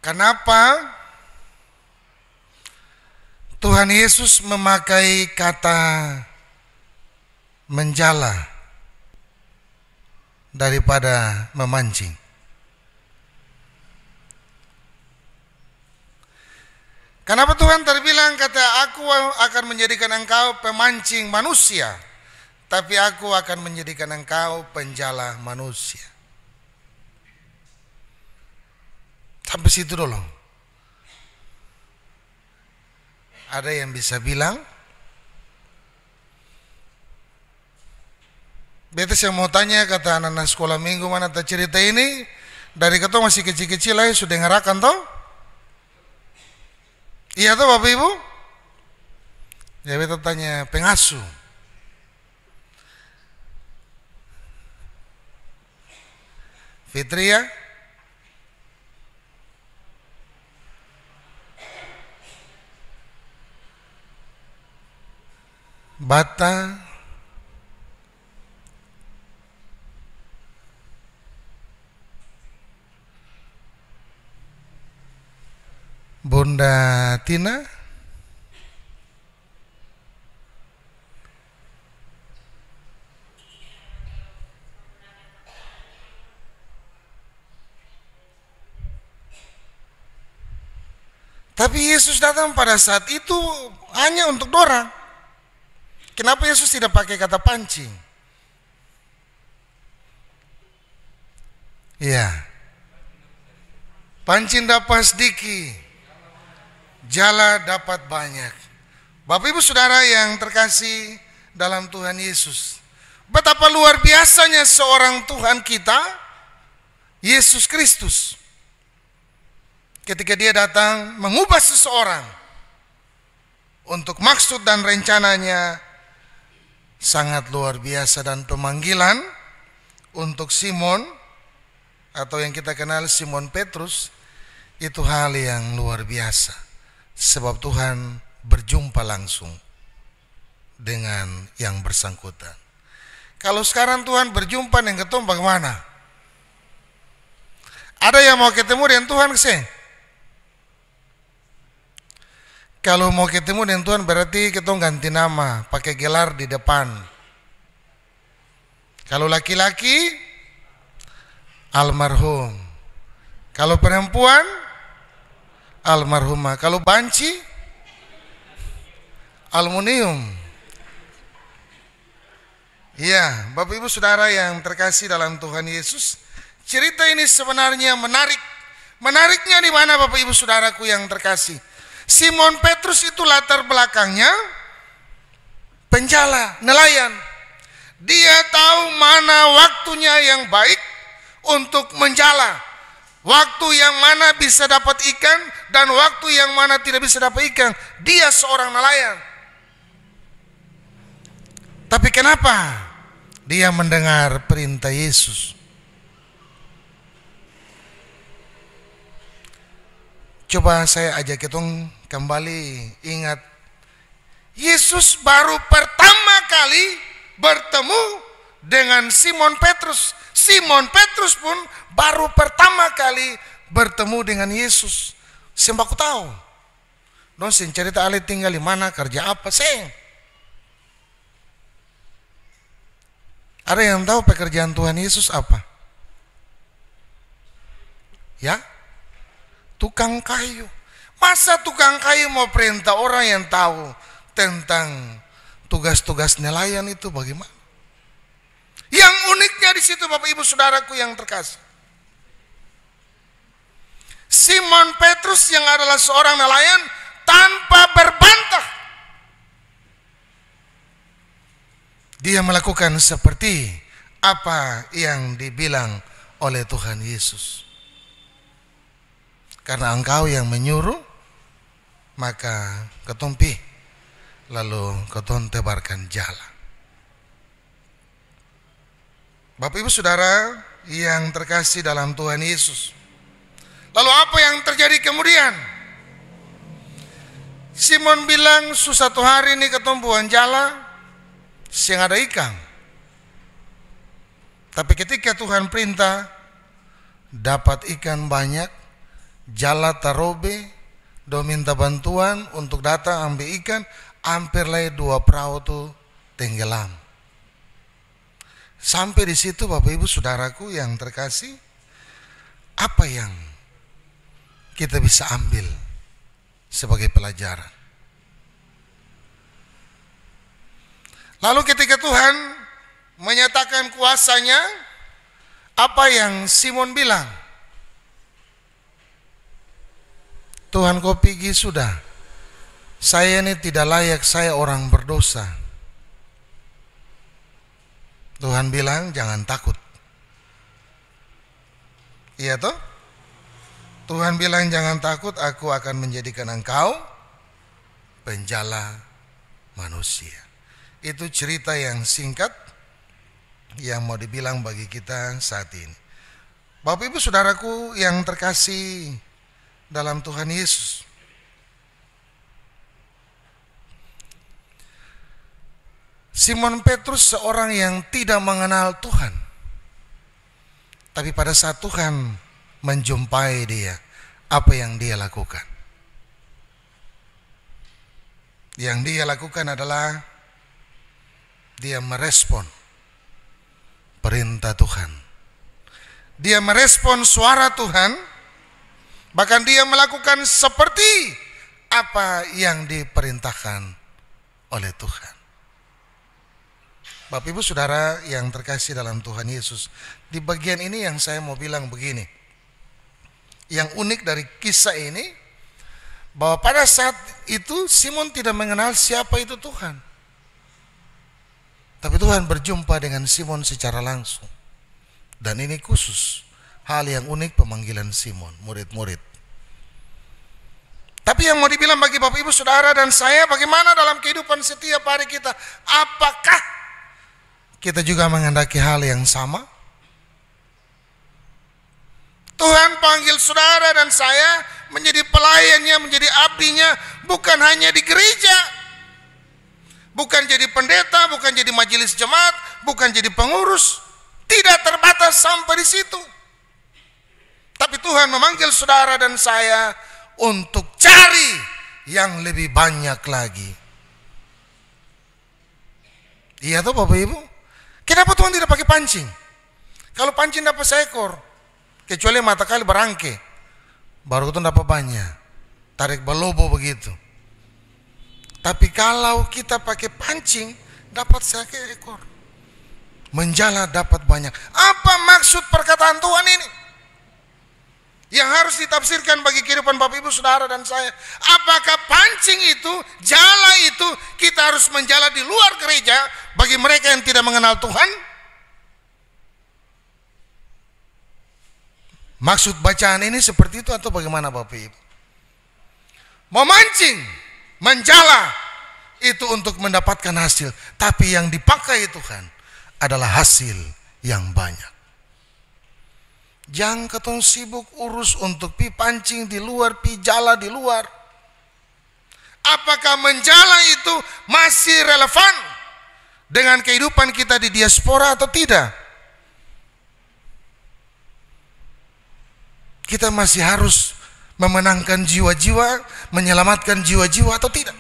Kenapa Tuhan Yesus memakai kata menjala daripada memancing? Kenapa Tuhan terbilang kata, aku akan menjadikan engkau pemancing manusia, tapi aku akan menjadikan engkau penjala manusia? Sampai situ dulu. Ada yang bisa bilang, beta saya mau tanya, kata anak-anak sekolah minggu, mana tak cerita ini dari ketemu masih kecil-kecil aja sudah ngerakan toh? Iya toh Bapak Ibu? Ya beta tanya pengasuh. Fitria? Bata? Bunda Tina? Tapi Yesus datang pada saat itu hanya untuk dorang. Kenapa Yesus tidak pakai kata pancing? Iya. Pancing dapat sedikit, jala dapat banyak. Bapak Ibu Saudara yang terkasih dalam Tuhan Yesus, betapa luar biasanya seorang Tuhan kita, Yesus Kristus. Ketika dia datang mengubah seseorang untuk maksud dan rencananya sangat luar biasa, dan pemanggilan untuk Simon atau yang kita kenal Simon Petrus itu hal yang luar biasa, sebab Tuhan berjumpa langsung dengan yang bersangkutan. Kalau sekarang Tuhan berjumpa dengan ketemu bagaimana? Ada yang mau ketemu dengan Tuhan kesini? Kalau mau ketemu dengan Tuhan berarti kita ganti nama, pakai gelar di depan. Kalau laki-laki, almarhum. Kalau perempuan, almarhumah. Kalau banci, aluminium. Ya, Bapak Ibu Saudara yang terkasih dalam Tuhan Yesus, cerita ini sebenarnya menarik. Menariknya di mana Bapak Ibu Saudaraku yang terkasih? Simon Petrus itu latar belakangnya penjala, nelayan. Dia tahu mana waktunya yang baik untuk menjala, waktu yang mana bisa dapat ikan dan waktu yang mana tidak bisa dapat ikan. Dia seorang nelayan. Tapi kenapa dia mendengar perintah Yesus? Coba saya ajak kita kembali ingat, Yesus baru pertama kali bertemu dengan Simon Petrus. Simon Petrus pun baru pertama kali bertemu dengan Yesus. Sembaku tahu. Don cerita ale tinggal di mana, kerja apa sih? Ada yang tahu pekerjaan Tuhan Yesus apa? Ya? Tukang kayu. Masa tukang kayu mau perintah orang yang tahu tentang tugas-tugas nelayan itu bagaimana? Yang uniknya di situ Bapak Ibu Saudaraku yang terkasih, Simon Petrus yang adalah seorang nelayan tanpa berbantah, dia melakukan seperti apa yang dibilang oleh Tuhan Yesus. Karena engkau yang menyuruh, maka ketumpi, lalu keton tebarkan jala. Bapak Ibu Saudara yang terkasih dalam Tuhan Yesus, lalu apa yang terjadi kemudian? Simon bilang, satu hari ini keton buang jala, siang ada ikan. Tapi ketika Tuhan perintah, dapat ikan banyak, Jala tarobe, do minta bantuan untuk datang ambil ikan, hampir lah 2 perahu tuh tenggelam. Sampai di situ Bapak Ibu Saudaraku yang terkasih, apa yang kita bisa ambil sebagai pelajaran? Lalu ketika Tuhan menyatakan kuasanya, apa yang Simon bilang? Tuhan, kau pergi sudah. Saya ini tidak layak, saya orang berdosa. Tuhan bilang, jangan takut. Iya toh? Tuhan bilang, jangan takut, aku akan menjadikan engkau penjala manusia. Itu cerita yang singkat yang mau dibilang bagi kita saat ini. Bapak Ibu Saudaraku yang terkasih dalam Tuhan Yesus, Simon Petrus seorang yang tidak mengenal Tuhan. Tapi pada saat Tuhan menjumpai dia, apa yang dia lakukan? Yang dia lakukan adalah dia merespon perintah Tuhan. Dia merespon suara Tuhan. Bahkan dia melakukan seperti apa yang diperintahkan oleh Tuhan. Bapak Ibu Saudara yang terkasih dalam Tuhan Yesus, di bagian ini yang saya mau bilang begini. Yang unik dari kisah ini, bahwa pada saat itu Simon tidak mengenal siapa itu Tuhan. Tapi Tuhan berjumpa dengan Simon secara langsung. Dan ini khusus, hal yang unik pemanggilan Simon, murid-murid. Tapi yang mau dibilang bagi Bapak Ibu Saudara dan saya, bagaimana dalam kehidupan setiap hari kita? Apakah kita juga menghendaki hal yang sama? Tuhan panggil saudara dan saya menjadi pelayannya, menjadi abdinya, bukan hanya di gereja, bukan jadi pendeta, bukan jadi majelis jemaat, bukan jadi pengurus. Tidak terbatas sampai di situ. Tapi Tuhan memanggil saudara dan saya untuk cari yang lebih banyak lagi. Iya toh Bapak Ibu? Kenapa Tuhan tidak pakai pancing? Kalau pancing dapat seekor, kecuali mata kali berangke, baru itu dapat banyak. Tarik balobo begitu. Tapi kalau kita pakai pancing, dapat seekor. Menjala dapat banyak. Apa maksud perkataan Tuhan ini? Yang harus ditafsirkan bagi kehidupan Bapak Ibu Saudara dan saya. Apakah pancing itu, jala itu kita harus menjala di luar gereja bagi mereka yang tidak mengenal Tuhan? Maksud bacaan ini seperti itu atau bagaimana Bapak Ibu? Memancing, menjala itu untuk mendapatkan hasil, tapi yang dipakai Tuhan adalah hasil yang banyak. Jangan ketong sibuk urus untuk pi pancing di luar, pi jala di luar. Apakah menjala itu masih relevan dengan kehidupan kita di diaspora atau tidak? Kita masih harus memenangkan jiwa-jiwa, menyelamatkan jiwa-jiwa atau tidak?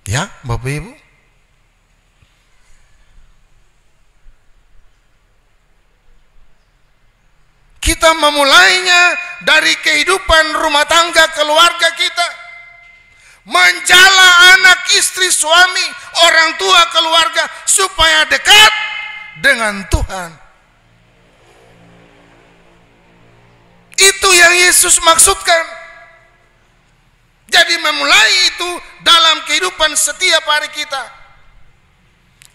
Ya, Bapak Ibu. Kita memulainya dari kehidupan rumah tangga keluarga kita. Menjala anak, istri, suami, orang tua, keluarga supaya dekat dengan Tuhan. Itu yang Yesus maksudkan. Jadi memulai itu dalam kehidupan setiap hari kita.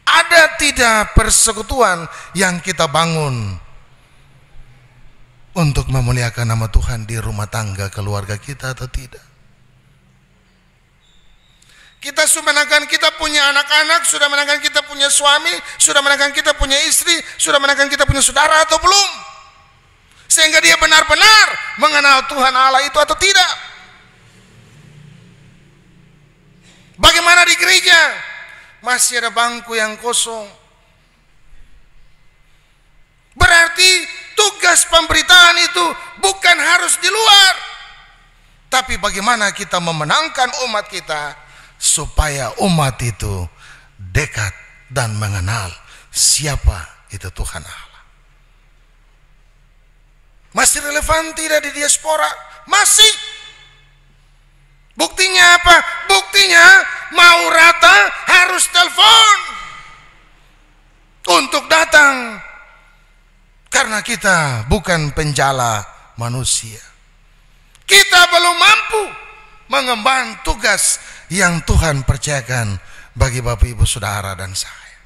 Ada tidak persekutuan yang kita bangun untuk memuliakan nama Tuhan di rumah tangga keluarga kita atau tidak? Kita sudah menakan kita punya anak-anak, sudah menakan kita punya suami, sudah menakan kita punya istri, sudah menakan kita punya saudara atau belum? Sehingga dia benar-benar mengenal Tuhan Allah itu atau tidak? Bagaimana di gereja? Masih ada bangku yang kosong. Berarti tugas tugas pemberitaan itu bukan harus di luar, tapi bagaimana kita memenangkan umat kita supaya umat itu dekat dan mengenal siapa itu Tuhan Allah. Masih relevan tidak di diaspora? Masih. Buktinya apa? Buktinya mau rata harus telepon untuk datang, karena kita bukan penjala manusia. Kita belum mampu mengemban tugas yang Tuhan percayakan bagi Bapak Ibu Saudara dan saya.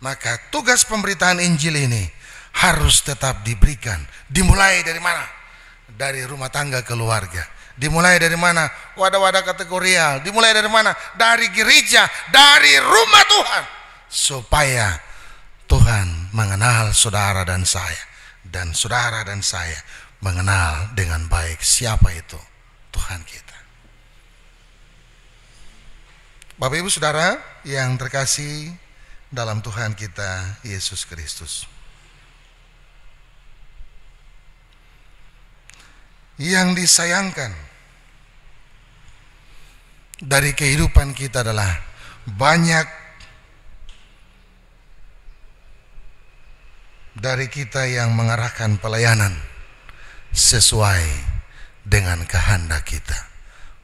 Maka tugas pemberitaan Injil ini harus tetap diberikan. Dimulai dari mana? Dari rumah tangga keluarga. Dimulai dari mana? Wadah-wadah kategorial. Dimulai dari mana? Dari gereja, dari rumah Tuhan, supaya Tuhan mengenal saudara dan saya, dan saudara dan saya mengenal dengan baik siapa itu Tuhan kita. Bapak Ibu Saudara yang terkasih dalam Tuhan kita Yesus Kristus, yang disayangkan dari kehidupan kita adalah banyak dari kita yang mengarahkan pelayanan sesuai dengan kehendak kita,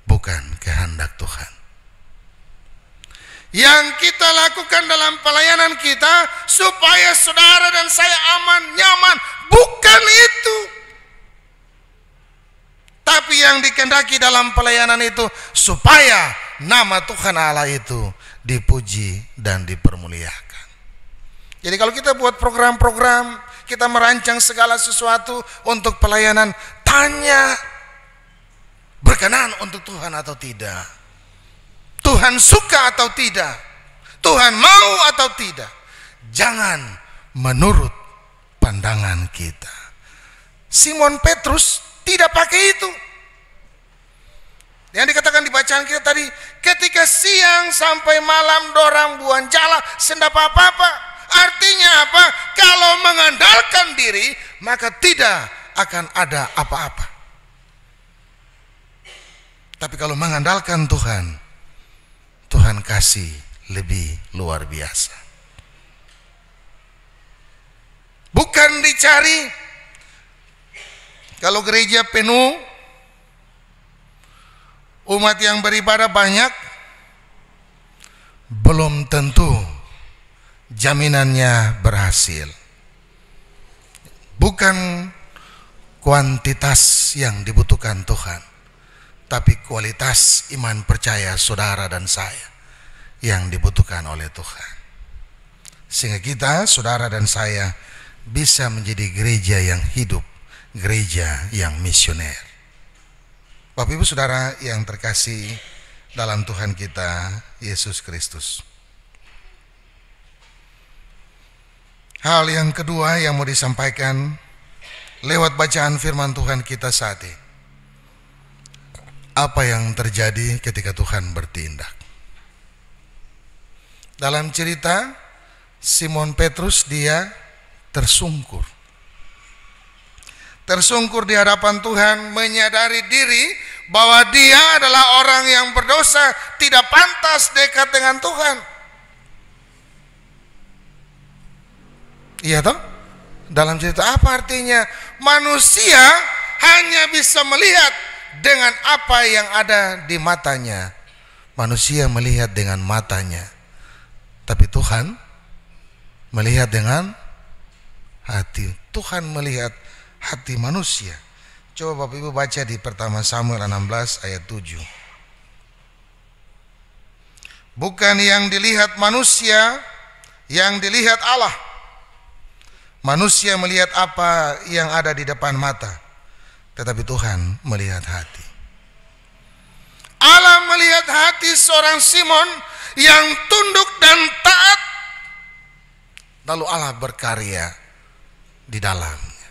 bukan kehendak Tuhan. Yang kita lakukan dalam pelayanan kita supaya saudara dan saya aman, nyaman, bukan itu. Tapi yang dikehendaki dalam pelayanan itu supaya nama Tuhan Allah itu dipuji dan dipermuliakan. Jadi kalau kita buat program-program, kita merancang segala sesuatu untuk pelayanan, tanya berkenan untuk Tuhan atau tidak, Tuhan suka atau tidak, Tuhan mau atau tidak. Jangan menurut pandangan kita. Simon Petrus tidak pakai itu. Yang dikatakan di bacaan kita tadi, ketika siang sampai malam dorang buang jala, senda apa-apa. Artinya apa? Kalau mengandalkan diri, maka tidak akan ada apa-apa. Tapi kalau mengandalkan Tuhan, Tuhan kasih lebih luar biasa. Bukan dicari. Kalau gereja penuh, umat yang beribadah banyak, belum tentu jaminannya berhasil. Bukan kuantitas yang dibutuhkan Tuhan, tapi kualitas iman percaya saudara dan saya yang dibutuhkan oleh Tuhan. Sehingga kita, saudara dan saya, bisa menjadi gereja yang hidup, gereja yang misioner. Bapak Ibu Saudara yang terkasih dalam Tuhan kita Yesus Kristus, hal yang kedua yang mau disampaikan lewat bacaan firman Tuhan kita saat ini, apa yang terjadi ketika Tuhan bertindak. Dalam cerita Simon Petrus, dia tersungkur di hadapan Tuhan, menyadari diri bahwa dia adalah orang yang berdosa, tidak pantas dekat dengan Tuhan. Iya toh? Dalam cerita apa artinya? Manusia hanya bisa melihat dengan apa yang ada di matanya. Manusia melihat dengan matanya, tapi Tuhan melihat dengan hati. Tuhan melihat hati manusia. Coba Bapak Ibu baca di pertama Samuel 16 ayat 7. Bukan yang dilihat manusia, yang dilihat Allah. Manusia melihat apa yang ada di depan mata, tetapi Tuhan melihat hati. Allah melihat hati seorang Simon yang tunduk dan taat, lalu Allah berkarya di dalamnya.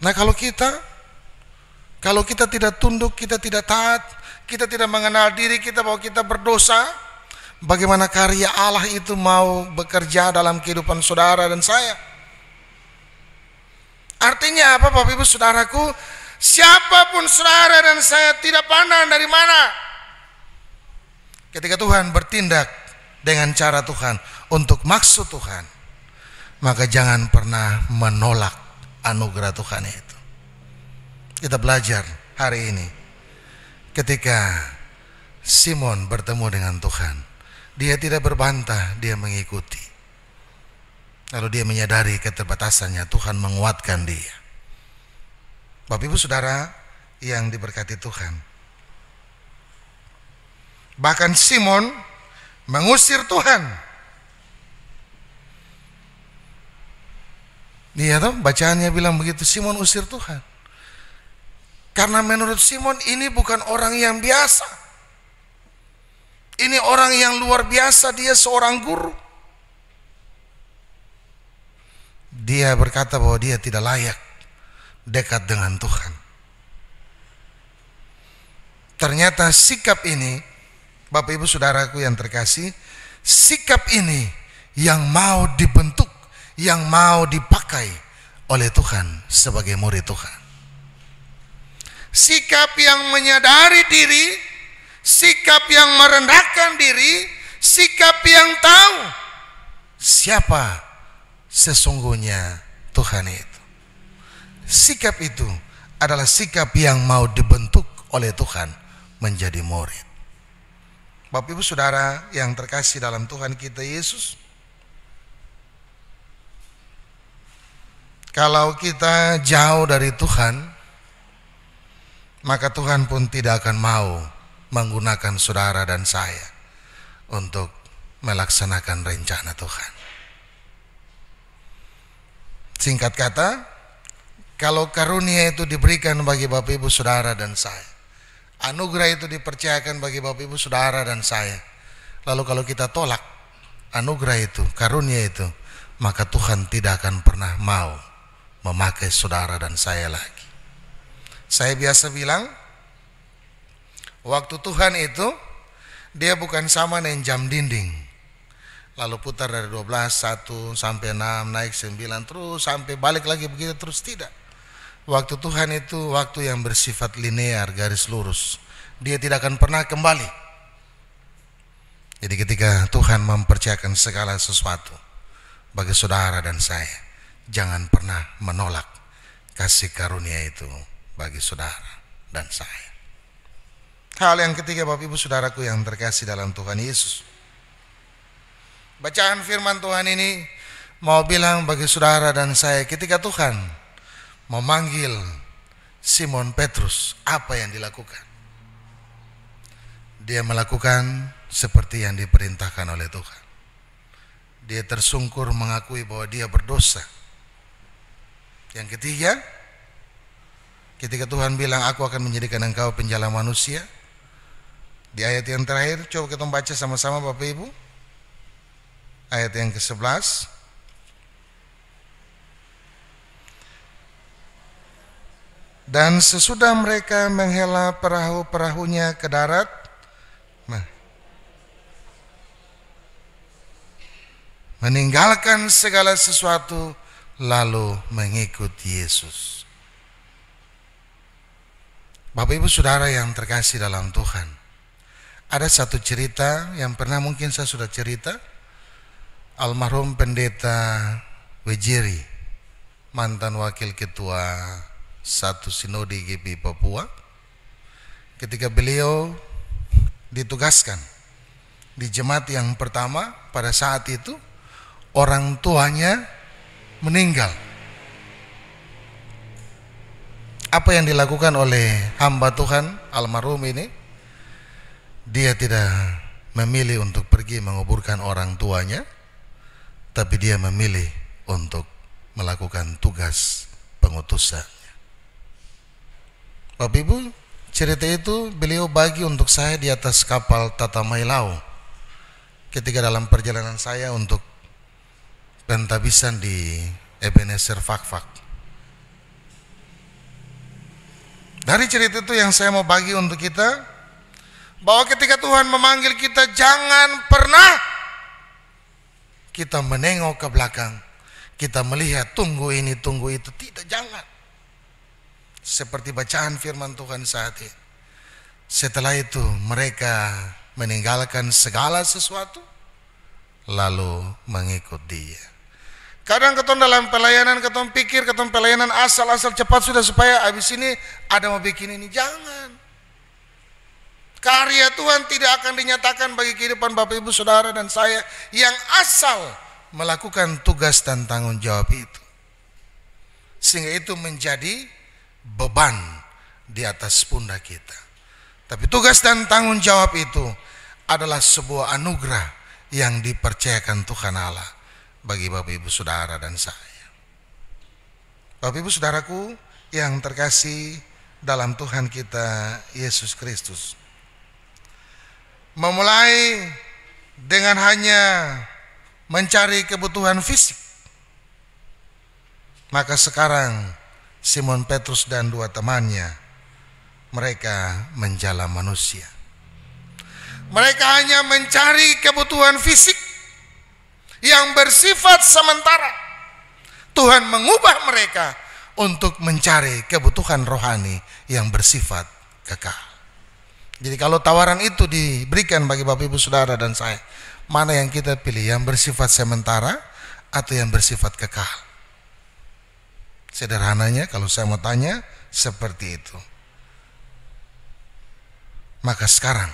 Nah, kalau kita tidak tunduk, kita tidak taat, kita tidak mengenal diri kita bahwa kita berdosa, bagaimana karya Allah itu mau bekerja dalam kehidupan saudara dan saya? Artinya apa Bapak Ibu Saudaraku? Siapapun saudara dan saya, tidak pandang dari mana, ketika Tuhan bertindak dengan cara Tuhan untuk maksud Tuhan, maka jangan pernah menolak anugerah Tuhan itu. Kita belajar hari ini ketika Simon bertemu dengan Tuhan, dia tidak berbantah, dia mengikuti. Lalu dia menyadari keterbatasannya, Tuhan menguatkan dia. Bapak Ibu Saudara yang diberkati Tuhan, bahkan Simon mengusir Tuhan. Iya toh, bacaannya bilang begitu, Simon usir Tuhan. Karena menurut Simon ini bukan orang yang biasa. Ini orang yang luar biasa, dia seorang guru. Dia berkata bahwa dia tidak layak dekat dengan Tuhan. Ternyata sikap ini, Bapak Ibu Saudaraku yang terkasih, sikap ini yang mau dibentuk, yang mau dipakai oleh Tuhan sebagai murid Tuhan. Sikap yang menyadari diri, sikap yang merendahkan diri, sikap yang tahu siapa sesungguhnya Tuhan itu. Sikap itu adalah sikap yang mau dibentuk oleh Tuhan menjadi murid. Bapak Ibu Saudara yang terkasih dalam Tuhan kita Yesus, kalau kita jauh dari Tuhan, maka Tuhan pun tidak akan mau menggunakan saudara dan saya untuk melaksanakan rencana Tuhan. Singkat kata, kalau karunia itu diberikan bagi Bapak Ibu Saudara dan saya, anugerah itu dipercayakan bagi Bapak Ibu Saudara dan saya, lalu kalau kita tolak anugerah itu, karunia itu, maka Tuhan tidak akan pernah mau memakai saudara dan saya lagi. Saya biasa bilang, waktu Tuhan itu dia bukan sama dengan jam dinding, lalu putar dari 12, 1 sampai 6, naik 9, terus sampai balik lagi begitu terus. Tidak. Waktu Tuhan itu waktu yang bersifat linear, garis lurus. Dia tidak akan pernah kembali. Jadi ketika Tuhan mempercayakan segala sesuatu bagi saudara dan saya, jangan pernah menolak kasih karunia itu bagi saudara dan saya. Hal yang ketiga, Bapak Ibu Saudaraku yang terkasih dalam Tuhan Yesus, bacaan firman Tuhan ini mau bilang bagi saudara dan saya, ketika Tuhan memanggil Simon Petrus, apa yang dilakukan? Dia melakukan seperti yang diperintahkan oleh Tuhan. Dia tersungkur mengakui bahwa dia berdosa. Yang ketiga, ketika Tuhan bilang, aku akan menjadikan engkau penjala manusia, di ayat yang terakhir, coba kita baca sama-sama Bapak Ibu. Ayat yang ke-11. Dan sesudah mereka menghela perahu-perahunya ke darat, meninggalkan segala sesuatu, lalu mengikut Yesus. Bapak Ibu Saudara yang terkasih dalam Tuhan, ada satu cerita yang pernah mungkin saya sudah cerita. Almarhum Pendeta Wejiri, mantan wakil ketua satu sinode GP Papua, ketika beliau ditugaskan di jemaat yang pertama, pada saat itu orang tuanya meninggal. Apa yang dilakukan oleh hamba Tuhan almarhum ini? Dia tidak memilih untuk pergi menguburkan orang tuanya, tapi dia memilih untuk melakukan tugas pengutusan. Bapak Ibu, cerita itu beliau bagi untuk saya di atas kapal Tata Mailau ketika dalam perjalanan saya untuk pentabisan di Ebenezer Fakfak. Dari cerita itu yang saya mau bagi untuk kita, bahwa ketika Tuhan memanggil kita, jangan pernah kita menengok ke belakang, kita melihat tunggu ini, tunggu itu. Tidak, jangan. seperti bacaan firman Tuhan saat ini. Setelah itu mereka meninggalkan segala sesuatu lalu mengikut Dia. Kadang ketong dalam pelayanan, ketong pikir ketong pelayanan asal-asal cepat sudah, supaya habis ini ada mau bikin ini. Jangan. Karya Tuhan tidak akan dinyatakan bagi kehidupan Bapak Ibu Saudara dan saya yang asal melakukan tugas dan tanggung jawab itu, sehingga itu menjadi beban di atas pundak kita. Tapi tugas dan tanggung jawab itu adalah sebuah anugerah yang dipercayakan Tuhan Allah bagi Bapak Ibu Saudara dan saya. Bapak Ibu Saudaraku yang terkasih dalam Tuhan kita Yesus Kristus, memulai dengan hanya mencari kebutuhan fisik, maka sekarang Simon Petrus dan dua temannya, mereka menjala manusia. Mereka hanya mencari kebutuhan fisik yang bersifat sementara. Tuhan mengubah mereka untuk mencari kebutuhan rohani yang bersifat kekal. Jadi kalau tawaran itu diberikan bagi Bapak Ibu Saudara dan saya, mana yang kita pilih, yang bersifat sementara atau yang bersifat kekal? Sederhananya kalau saya mau tanya seperti itu. Maka sekarang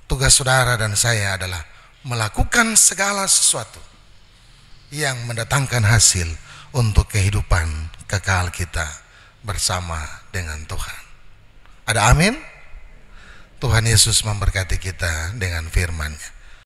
tugas saudara dan saya adalah melakukan segala sesuatu yang mendatangkan hasil untuk kehidupan kekal kita bersama dengan Tuhan. Ada amin? Tuhan Yesus memberkati kita dengan firman-Nya.